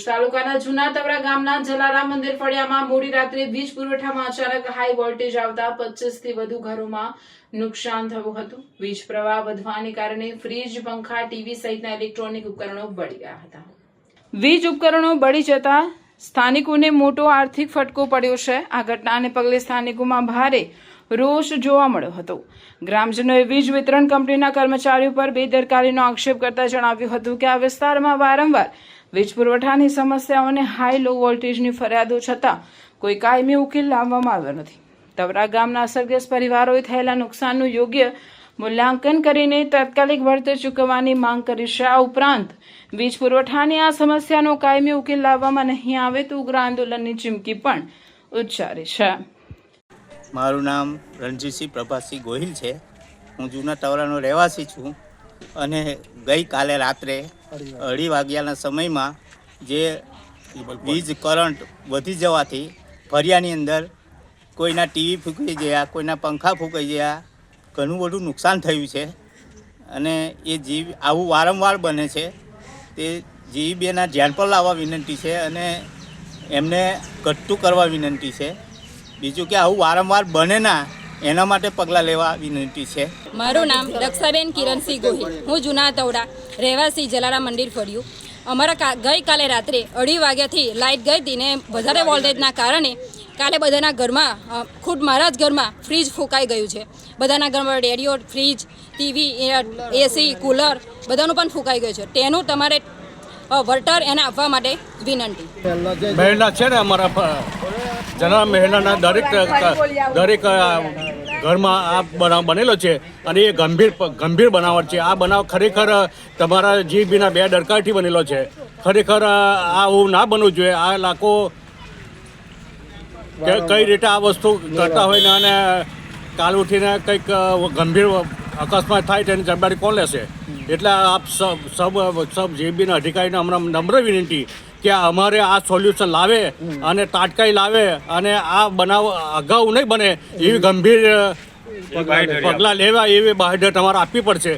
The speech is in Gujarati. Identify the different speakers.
Speaker 1: તાલુકાના જૂના તવરા ગામના જલારામ મંદિર ફળિયામાં મોડી રાત્રે વીજ પુરવઠામાં અચાનક હાઈ વોલ્ટેજ આવતા 25 થી વધુ ઘરોમાં નુકસાન થયું હતું। વીજ પ્રવાહ વધવાને કારણે ફ્રીજ, પંખા, ટીવી સહિતના ઇલેક્ટ્રોનિક ઉપકરણો બળી ગયા હતા। વીજ ઉપકરણો બળી જતા સ્થાનિકોને મોટો આર્થિક ફટકો પડ્યો છે। આ ઘટનાને પગલે સ્થાનિકોમાં ભારે રોષ જોવા મળ્યો હતો। ગ્રામજનોએ વીજ વિતરણ કંપનીના કર્મચારીઓ પર બેદરકારીનો આક્ષેપ કરતા જણાવ્યું હતું કે આ વિસ્તારમાં વારંવાર વીજ પુરવઠાની સમસ્યાઓ અને હાઈ લો વોલ્ટેજની ફરિયાદો છતાં કોઈ કાયમી ઉકેલ લાવવામાં આવ્યો નથી। તવરા ગામના અસરગ્રસ્ત પરિવારોએ થયેલા નુકસાનનું યોગ્ય મૂલ્યાંકન કરીને તાત્કાલિક વળતર ચૂકવવાની માંગ કરી છે। આ ઉપરાંત વીજ પુરવઠાની આ સમસ્યાનો કાયમી ઉકેલ લાવવામાં નહીં આવે તો ઉગ્ર આંદોલનની ચીમકી પણ ઉચ્ચારી છે।
Speaker 2: મારું નામ રણજીતસિંહ પ્રભાતસિંહ ગોહિલ છે। હું જૂના તવરાનો રહેવાસી છું અને ગઈકાલે રાત્રે 2:30 વાગ્યાના સમયમાં જે વીજ કરંટ વધી જવાથી ફળિયાની અંદર કોઈના ટીવી ફૂંકાઈ ગયા, કોઈના પંખા ફૂંકાઈ ગયા, ઘણું બધું નુકસાન થયું છે અને એ જીવ આવું વારંવાર બને છે તે જીવીબીના ધ્યાન પર લાવવા વિનંતી છે અને એમને ઘટતું કરવા વિનંતી છે। બીજું કે આવું વારંવાર બને ના એના માટે પગલાં લેવા વિનંતી છે।
Speaker 3: મારું નામ રક્ષાબેન કિરણસિંહ ગોહિલ, હું જૂના તવડા રહેવાસી જલારામ મંદિર ફળિયું। અમારા ગઈકાલે રાત્રે 2:30 વાગ્યાથી લાઇટ ગઈ હતી ને વધારે વોલ્ટેજના કારણે કાલે બધાના ઘરમાં, ખુદ મારા જ ઘરમાં ફ્રીજ ફૂંકાઈ ગયું છે। બધાના ઘરમાં રેડિયો, ફ્રીજ, ટીવી, એસી, કુલર બધાનું પણ ફૂંકાઈ ગયું છે। તેનું તમારે વળતર એને આપવા માટે વિનંતી।
Speaker 4: મહેલા છે ને અમારા જના મહેલાના દરેક ઘરમાં આ બનાવ બનેલો છે અને એ ગંભીર બનાવટ છે। આ બનાવ ખરેખર તમારા જીબીના બેદરકારીથી બનેલો છે। ખરેખર આવું ના બનવું જોઈએ। આ લાખો કઈ રીતે આ વસ્તુ કરતા હોય ને અને કાલ ઉઠીને કંઈક ગંભીર અકસ્માત થાય તેની જવાબદારી કોણ લેશે? એટલે આપ સબ જીબીના અધિકારીને હમણાં નમ્ર વિનંતી કે અમારે આ સોલ્યુશન લાવે અને તાત્કાલિક લાવે અને આ બનાવ અગાઉ નહીં બને એવી ગંભીર પગલાં લેવા એવી બાહેધર તમારે આપવી પડશે।